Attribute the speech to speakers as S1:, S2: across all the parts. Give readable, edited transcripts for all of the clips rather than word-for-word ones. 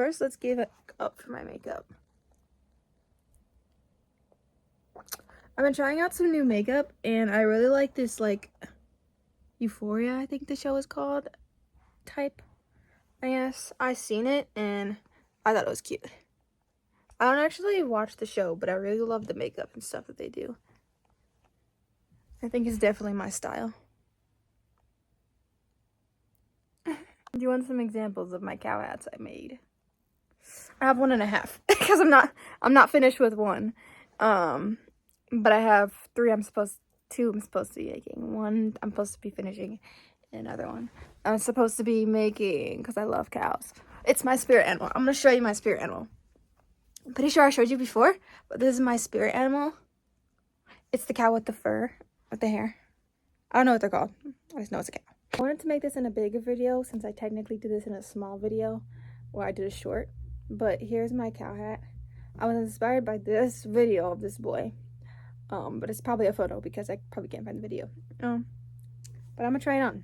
S1: first, let's give it up for my makeup. I've been trying out some new makeup, and I really like this, like, Euphoria, I think the show is called, type. I guess I seen it, and I thought it was cute. I don't actually watch the show, but I really love the makeup and stuff that they do. I think it's definitely my style. Do you want some examples of my cow hats I made? I have 1.5 because I'm not finished with one. But I have 2 I'm supposed to be making. One I'm supposed to be finishing, and another one I'm supposed to be making because I love cows. It's my spirit animal. I'm gonna show you my spirit animal. I'm pretty sure I showed you before, but this is my spirit animal. It's the cow with the fur, with the hair. I don't know what they're called. I just know it's a cow. I wanted to make this in a bigger video since I technically did this in a small video where I did a short. But here's my cow hat. I was inspired by this video of this boy. But it's probably a photo because I probably can't find the video. But I'm gonna try it on.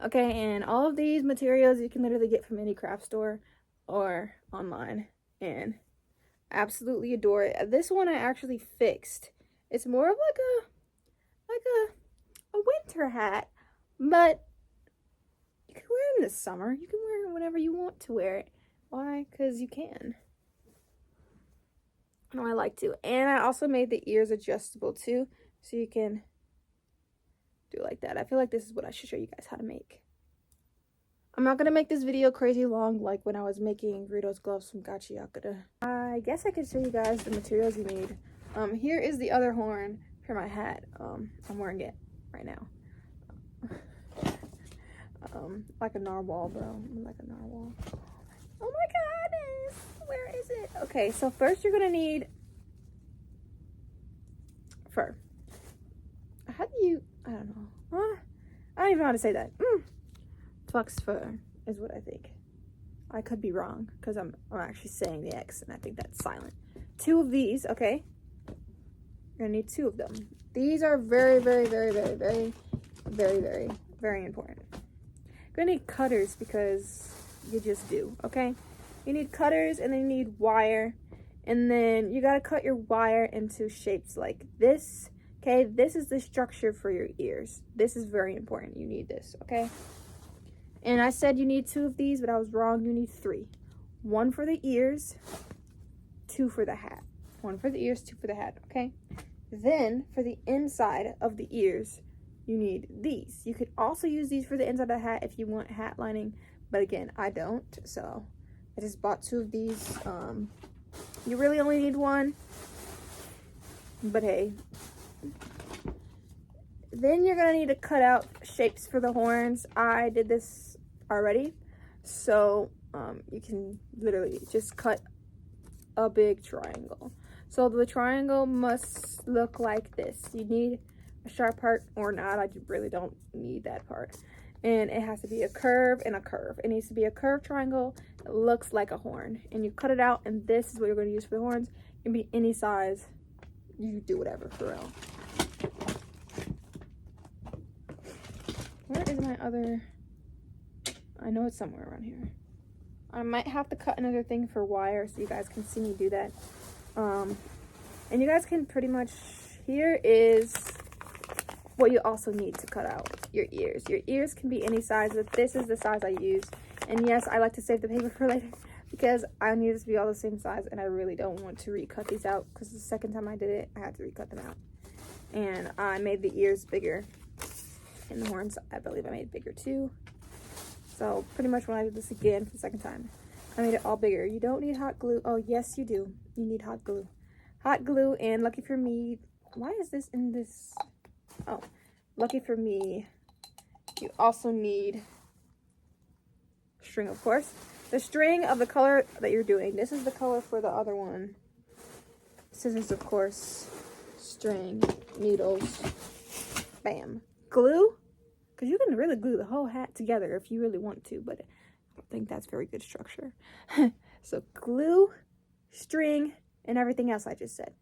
S1: Okay, and all of these materials you can literally get from any craft store or online. And I absolutely adore it. This one I actually fixed. It's more of like a winter hat, but you can wear it in the summer. You can wear it whenever you want to wear it. Why? Because you can. No, I like to. And I also made the ears adjustable too, so you can do like that. I feel like this is what I should show you guys how to make. I'm not going to make this video crazy long like when I was making Rito's gloves from Gachi Yakuda. I guess I could show you guys the materials you need. Here is the other horn for my hat. I'm wearing it right now. Like a narwhal, bro. Like a narwhal. Oh my goodness! Where is it? Okay, so first you're gonna need fur. How do you? I don't know. I don't even know how to say that. Fox fur is what I think. I could be wrong because I'm actually saying the X and I think that's silent. 2 of these, okay? You're gonna need 2 of them. These are very, very, very, very, very, very, very, very important. You're gonna need cutters because you just do, okay? You need cutters, and then you need wire, and then you gotta cut your wire into shapes like this, okay? This is the structure for your ears. This is very important. You need this, okay? And I said you need 2 of these, but I was wrong. You need 3. 1 for the ears, 2 for the hat. 1 for the ears, 2 for the hat, okay? Then for the inside of the ears, you need these. You could also use these for the inside of the hat if you want hat lining, but again, I don't, so I just bought 2 of these. You really only need 1, but hey. Then you're gonna need to cut out shapes for the horns. I did this already, so you can literally just cut a big triangle. So the triangle must look like this. You need a sharp part or not. I really don't need that part. And it has to be a curve and a curve. It needs to be a curved triangle that looks like a horn. And you cut it out, and this is what you're going to use for the horns. It can be any size. You do whatever, for real. Where is my other? I know it's somewhere around here. I might have to cut another thing for wire so you guys can see me do that. And you guys can pretty much, here is what you also need to cut out your ears. Your ears can be any size, but this is the size I use. And yes, I like to save the paper for later because I need this to be all the same size, and I really don't want to recut these out because the second time I did it, I had to recut them out. And I made the ears bigger, and the horns, I believe I made bigger too. So pretty much when I did this again for the second time, I made it all bigger. You don't need hot glue. Oh, yes, you do. You need hot glue. Hot glue, and lucky for me, why is this in this? Oh, lucky for me, you also need string, of course. The string of the color that you're doing. This is the color for the other one. Scissors, of course. String, needles, bam. Glue, because you can really glue the whole hat together if you really want to, but I don't think that's very good structure. So glue, string, and everything else I just said.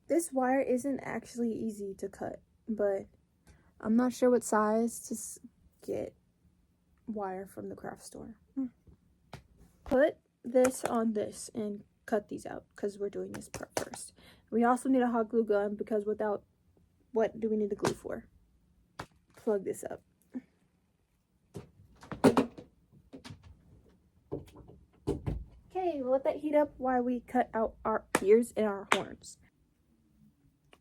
S1: This wire isn't actually easy to cut, but I'm not sure what size to get wire from the craft store. Put this on this and cut these out because we're doing this part first. We also need a hot glue gun because without, what do we need the glue for? Plug this up. Okay, we'll let that heat up while we cut out our ears and our horns.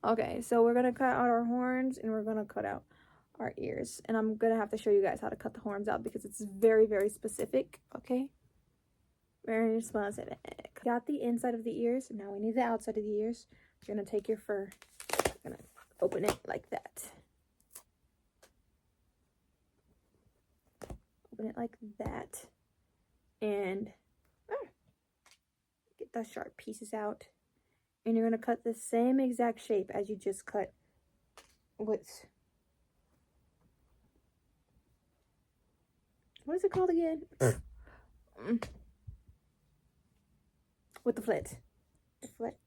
S1: Okay, so we're gonna cut out our horns and we're gonna cut out our ears. And I'm gonna have to show you guys how to cut the horns out because it's very, very specific, okay? Very specific. Got the inside of the ears, now we need the outside of the ears. You're gonna take your fur, you're gonna open it like that. Open it like that. And get the sharp pieces out. And you're going to cut the same exact shape as you just cut what is it called again? With the flit. The flit.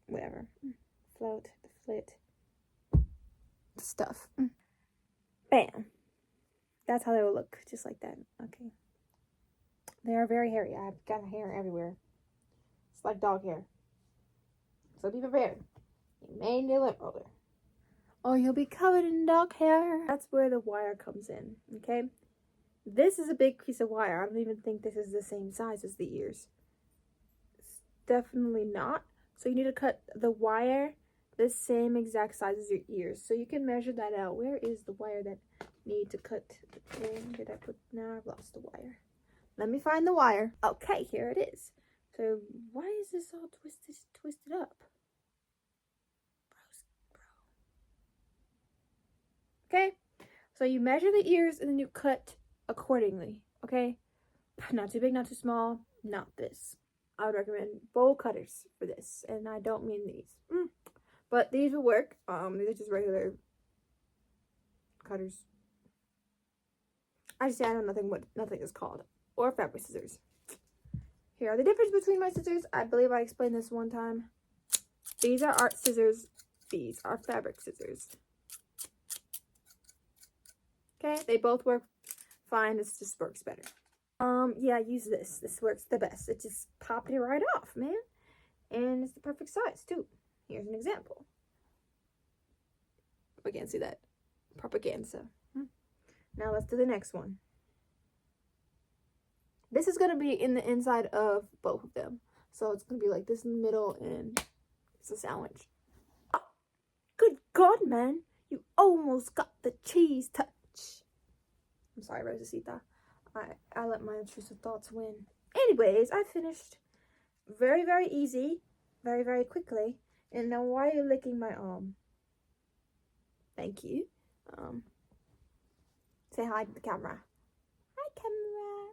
S1: Whatever. Float. The flit. Stuff. Bam. That's how they will look. Just like that. Okay. They are very hairy. I've got hair everywhere. It's like dog hair. So be prepared. You may need a lint roller. Or you'll be covered in dog hair. That's where the wire comes in, okay? This is a big piece of wire. I don't even think this is the same size as the ears. It's definitely not. So you need to cut the wire the same exact size as your ears. So you can measure that out. Where is the wire that I need to cut? Did I put? No, I've lost the wire. Let me find the wire. Okay, here it is. So why is this all twisted up? Okay, so you measure the ears and then you cut accordingly, okay? Not too big, not too small, not this. I would recommend bowl cutters for this, and I don't mean these. But these will work. These are just regular cutters. I just say I know what nothing is called. Or fabric scissors. Here are the difference between my scissors. I believe I explained this one time. These are art scissors. These are fabric scissors. Okay, they both work fine. This just works better. Yeah, use this. This works the best. It just popped it right off, man. And it's the perfect size, too. Here's an example. I can't see that. Propaganda. Now let's do the next one. This is going to be in the inside of both of them. So it's going to be like this in the middle and it's a sandwich. Oh, good God, man. You almost got the cheese touch. I'm sorry, Rosacita. I let my intrusive thoughts win. Anyways, I finished. Very, very easy. Very, very quickly. And now why are you licking my arm? Thank you. Say hi to the camera. Hi, camera.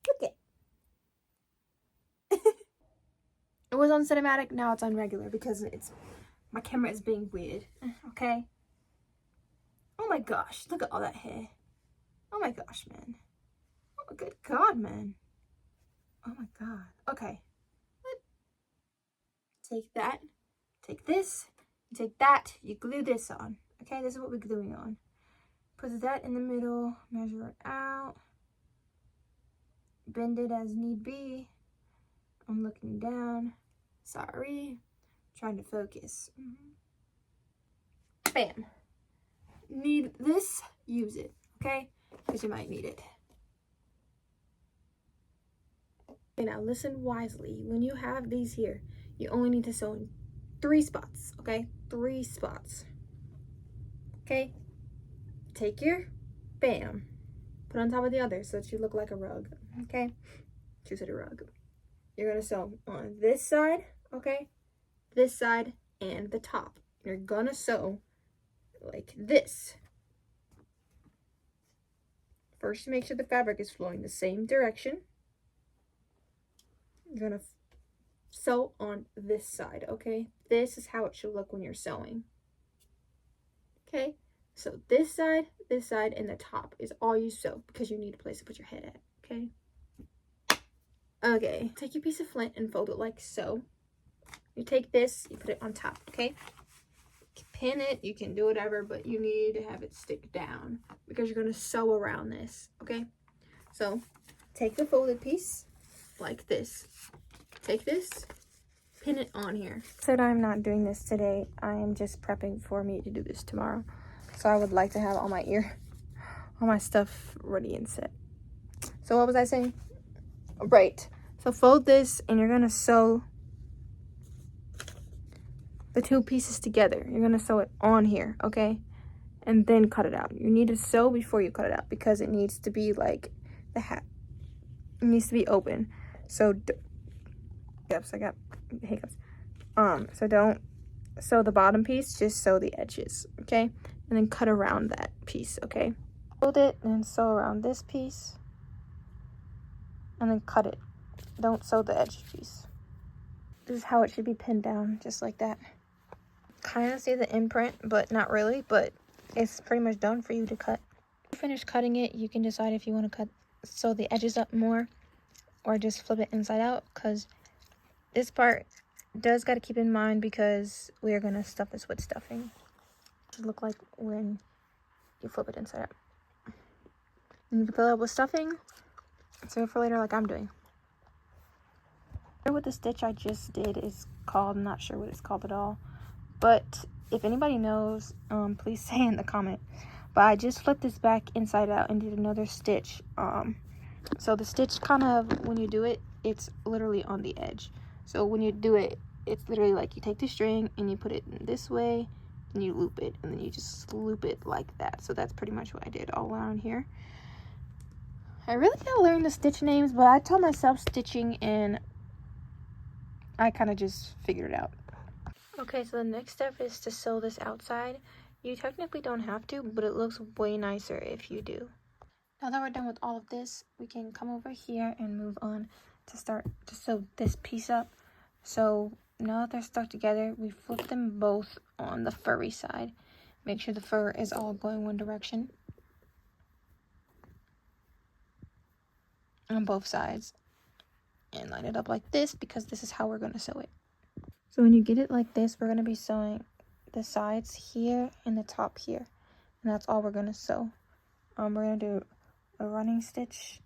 S1: Look it. It was on cinematic, now it's on regular because my camera is being weird. Okay? Oh my gosh, look at all that hair. Oh my gosh, man. Oh, good God, man. Oh my God. Okay. Take that. Take this. Take that. You glue this on. Okay, this is what we're gluing on. Put that in the middle. Measure it out. Bend it as need be. I'm looking down. Sorry. Trying to focus. Bam. Need this? Use it. Okay? Because you might need it. Okay, now listen wisely. When you have these here, you only need to sew in 3 spots. Okay? 3 spots. Okay? Take your bam. Put on top of the other so that you look like a rug. Okay? Choose a rug. You're going to sew on this side. Okay? This side and the top. You're going to sew like this. First, make sure the fabric is flowing the same direction. You're going to sew on this side, okay? This is how it should look when you're sewing. Okay? So this side, and the top is all you sew because you need a place to put your head at, okay? Okay, take your piece of flint and fold it like so. You take this, you put it on top, okay? You can pin it, you can do whatever, but you need to have it stick down because you're going to sew around this, okay? So, take the folded piece, like this. Take this, pin it on here. Said I'm not doing this today. I am just prepping for me to do this tomorrow. So I would like to have all my stuff ready and set. So what was I saying? Right. So fold this and you're gonna sew the two pieces together. You're gonna sew it on here, okay? And then cut it out. You need to sew before you cut it out because it needs to be like the hat. It needs to be open. So, yep, I got hiccups. So don't sew the bottom piece, just sew the edges, okay? And then cut around that piece, okay? Fold it and sew around this piece. And then cut it. Don't sew the edge piece. This is how it should be pinned down, just like that. Kind of see the imprint, but not really, but it's pretty much done for you to cut. When you finish cutting it, you can decide if you want to sew the edges up more or just flip it inside out, because this part does got to keep in mind because we are going to stuff this with stuffing. It should look like when you flip it inside out. And you can fill it up with stuffing, save it for later like I'm doing. What the stitch I just did is called, I'm not sure what it's called at all, but if anybody knows, please say in the comment. But I just flipped this back inside out and did another stitch. So the stitch kind of, when you do it, it's literally on the edge. So when you do it, it's literally like you take the string and you put it in this way and you loop it, and then you just loop it like that. So that's pretty much what I did all around here. I really gotta learn the stitch names, but I taught myself stitching and I kind of just figured it out. Okay, so the next step is to sew this outside. You technically don't have to, but it looks way nicer if you do. Now that we're done with all of this, we can come over here and move on to start to sew this piece up. So now that they're stuck together, we flip them both on the furry side. Make sure the fur is all going one direction on both sides. And line it up like this because this is how we're going to sew it. So when you get it like this, we're going to be sewing the sides here and the top here. And that's all we're going to sew. We're going to do a running stitch,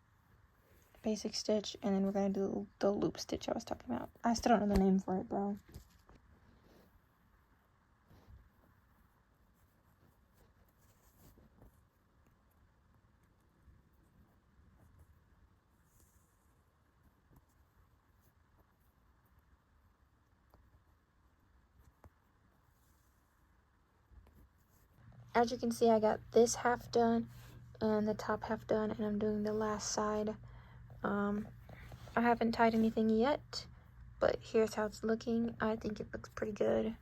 S1: basic stitch, and then we're going to do the loop stitch I was talking about. I still don't know the name for it, bro. As you can see, I got this half done and the top half done, and I'm doing the last side. I haven't tied anything yet, but here's how it's looking. I think it looks pretty good.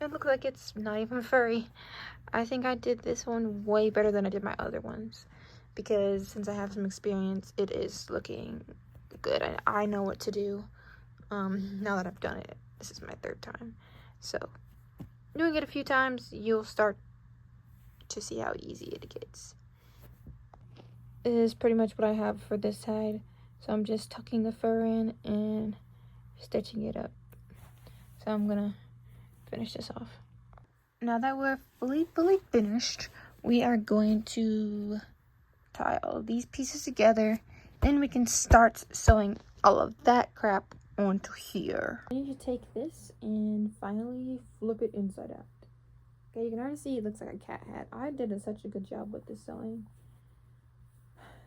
S1: It looks like it's not even furry. I think I did this one way better than I did my other ones, because since I have some experience, it is looking good. I know what to do. Now that I've done it, this is my third time. So doing it a few times, you'll start to see how easy it gets. This is pretty much what I have for this side. So I'm just tucking the fur in and stitching it up. So I'm gonna finish this off. Now that we're fully finished, we are going to tie all of these pieces together. Then we can start sewing all of that crap onto here. I need to take this and finally flip it inside out. Okay, you can already see it looks like a cat hat. I did such a good job with this sewing.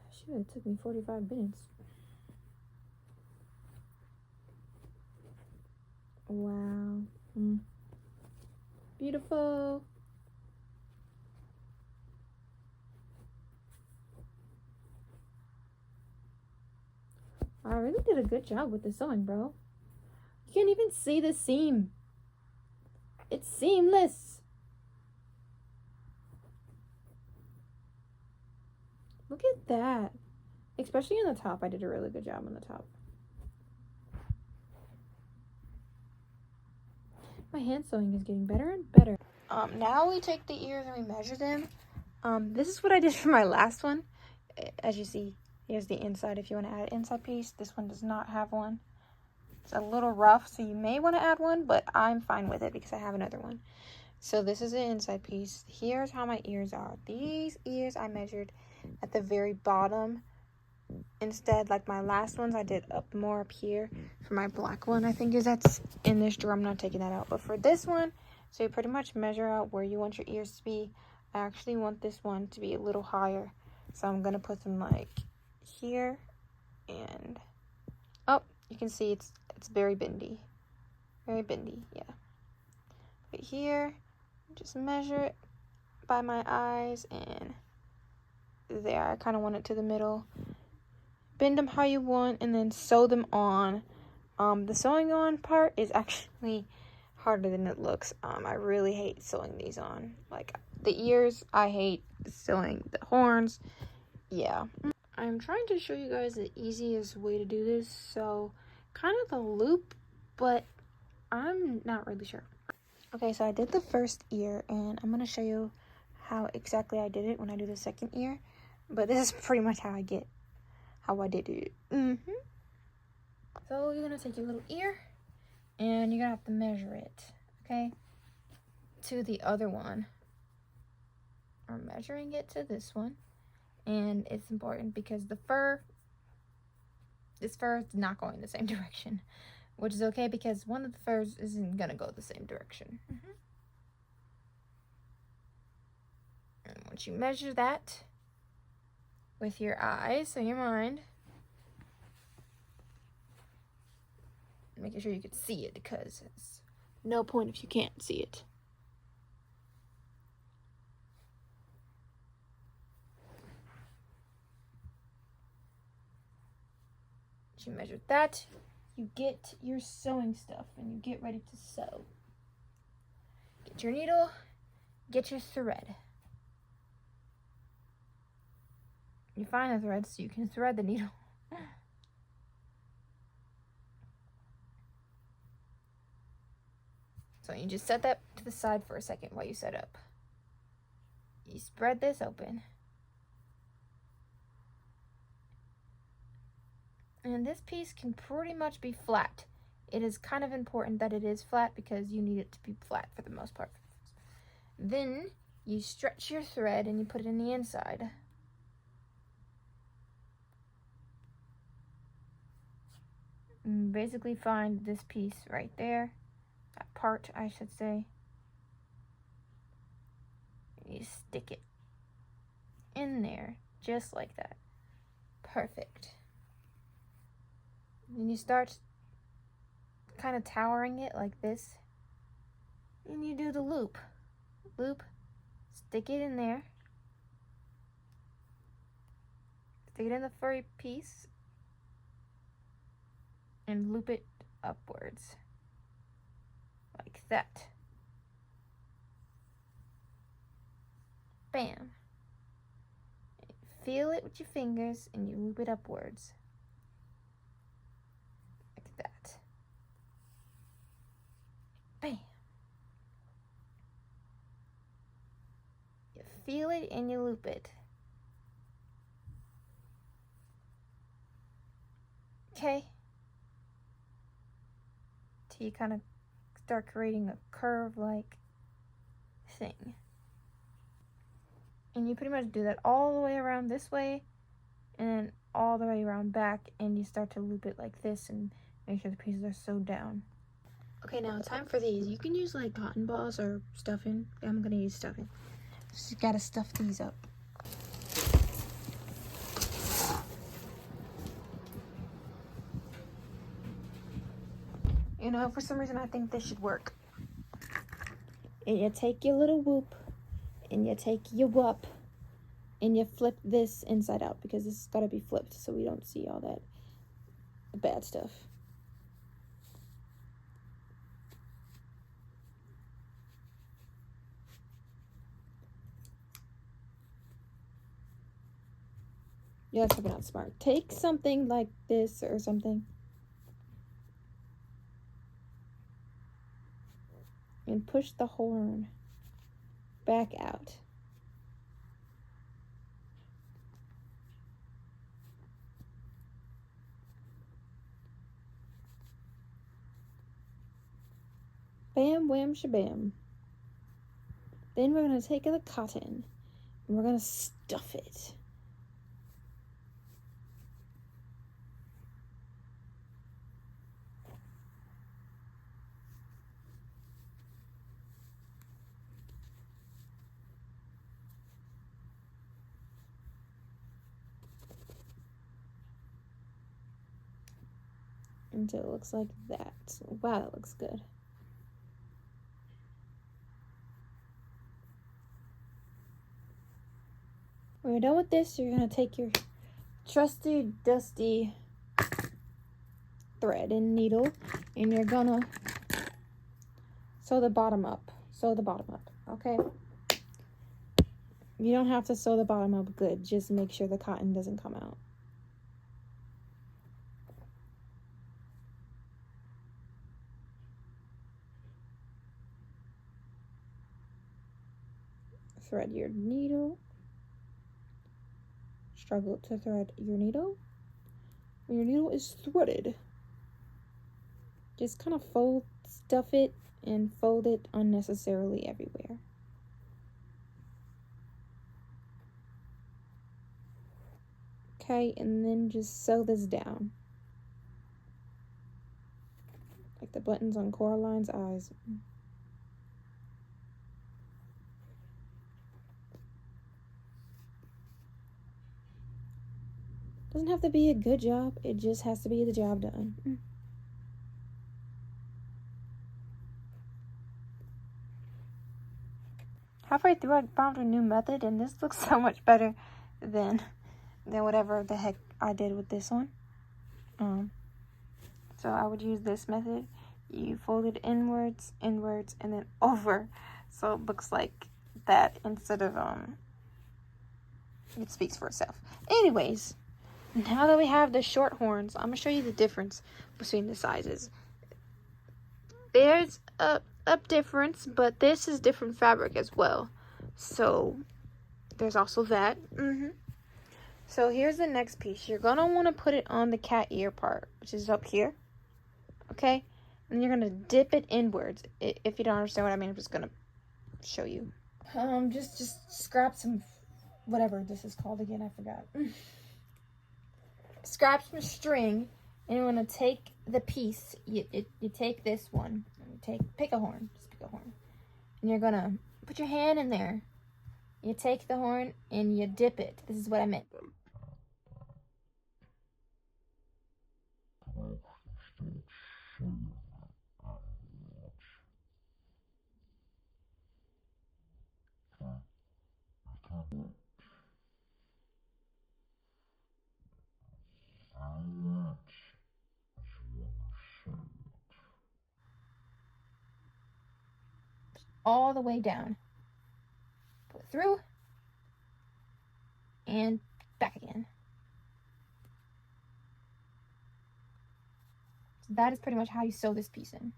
S1: Shoot, it took me 45 minutes. Wow. Beautiful. I really did a good job with the sewing, bro. You can't even see the seam. It's seamless. Look at that. Especially on the top. I did a really good job on the top. My hand sewing is getting better and better. Now we take the ears and we measure them. This is what I did for my last one. As you see, here's the inside if you want to add an inside piece. This one does not have one. It's a little rough, so you may want to add one, but I'm fine with it because I have another one. So this is the inside piece. Here's how my ears are. These ears I measured at the very bottom instead, like my last ones, I did up more up here. For my black one, I think that's in this drawer. I'm not taking that out. But for this one, so you pretty much measure out where you want your ears to be. I actually want this one to be a little higher. So I'm going to put them like here. And, oh, you can see it's very bendy. Very bendy, yeah. Right here, just measure it by my eyes, and there, I kind of want it to the middle. Bend them how you want, and then sew them on. The sewing on part is actually harder than it looks. I really hate sewing these on. Like, the ears, I hate sewing the horns. Yeah. I'm trying to show you guys the easiest way to do this. So, kind of the loop, but I'm not really sure. Okay, so I did the first ear, and I'm going to show you how exactly I did it when I do the second ear. But this is pretty much how I did it. So you're going to take your little ear, and you're going to have to measure it, okay, to the other one. I'm measuring it to this one, and it's important because this fur is not going the same direction. Which is okay because one of the furs isn't gonna go the same direction. And once you measure that with your eyes, so your mind, making sure you can see it because it's no point if you can't see it. Once you measure that, you get your sewing stuff and you get ready to sew. Get your needle, get your thread. You find the thread so you can thread the needle. So you just set that to the side for a second while you set up. You spread this open. And this piece can pretty much be flat. It is kind of important that it is flat because you need it to be flat for the most part. Then you stretch your thread and you put it in the inside. And basically find this piece right there. That part, I should say. You stick it in there just like that. Perfect. Then you start kind of towering it like this. And you do the loop. Loop, stick it in there. Stick it in the furry piece. And loop it upwards. Like that. Bam. Feel it with your fingers and you loop it upwards. Like that. Bam. You feel it and you loop it. Okay? Till you kind of start creating a curve-like thing. And you pretty much do that all the way around this way and then all the way around back, and you start to loop it like this and make sure the pieces are sewed down. Okay, now time for these. You can use like cotton balls or stuffing. I'm gonna use stuffing. Just gotta stuff these up. You know, for some reason I think this should work. And you take your little whoop and you take your whoop and you flip this inside out because this has got to be flipped so we don't see all that bad stuff. Yeah, that's probably not smart. Take something like this or something and push the horn back out. Bam, wham, shabam. Then we're going to take the cotton and we're going to stuff it. until it looks like that. Wow, that looks good. When you're done with this, you're gonna take your trusty, dusty thread and needle, and you're gonna sew the bottom up. Sew the bottom up, okay? You don't have to sew the bottom up good. Just make sure the cotton doesn't come out. Thread your needle. Struggle to thread your needle. When your needle is threaded, just kind of stuff it and fold it unnecessarily everywhere. Okay, and then just sew this down. Like the buttons on Coraline's eyes. Doesn't have to be a good job, it just has to be the job done. Halfway through, I found a new method, and this looks so much better than whatever the heck I did with this one. So I would use this method. You fold it inwards, and then over, so it looks like that instead of it speaks for itself. Anyways, now that we have the short horns, I'm gonna show you the difference between the sizes. There's a difference, but this is different fabric as well, so there's also that. So here's the next piece. You're gonna want to put it on the cat ear part, which is up here, okay? And you're gonna dip it inwards. If you don't understand what I mean, I'm just gonna show you. Just scrap some, whatever this is called again, I forgot. Scrap some string, and you're gonna take the piece. You take this one. Pick a horn. Just pick a horn, and you're gonna put your hand in there. You take the horn and you dip it. This is what I meant. All the way down. Pull it through and back again. So that is pretty much how you sew this piece in.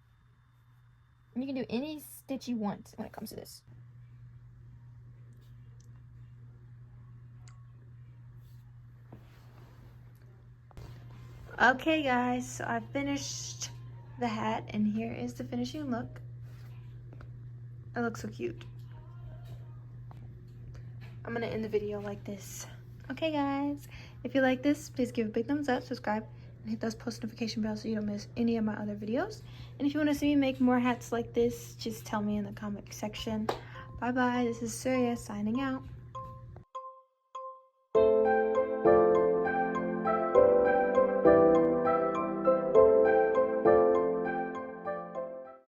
S1: And you can do any stitch you want when it comes to this. Okay guys, so I finished the hat, and here is the finishing look. It looks so cute. I'm gonna end the video like this. Okay guys, if you like this, please give a big thumbs up, subscribe, and hit those post notification bells so you don't miss any of my other videos. And if you want to see me make more hats like this, just tell me in the comment section. Bye bye, this is Surya signing out.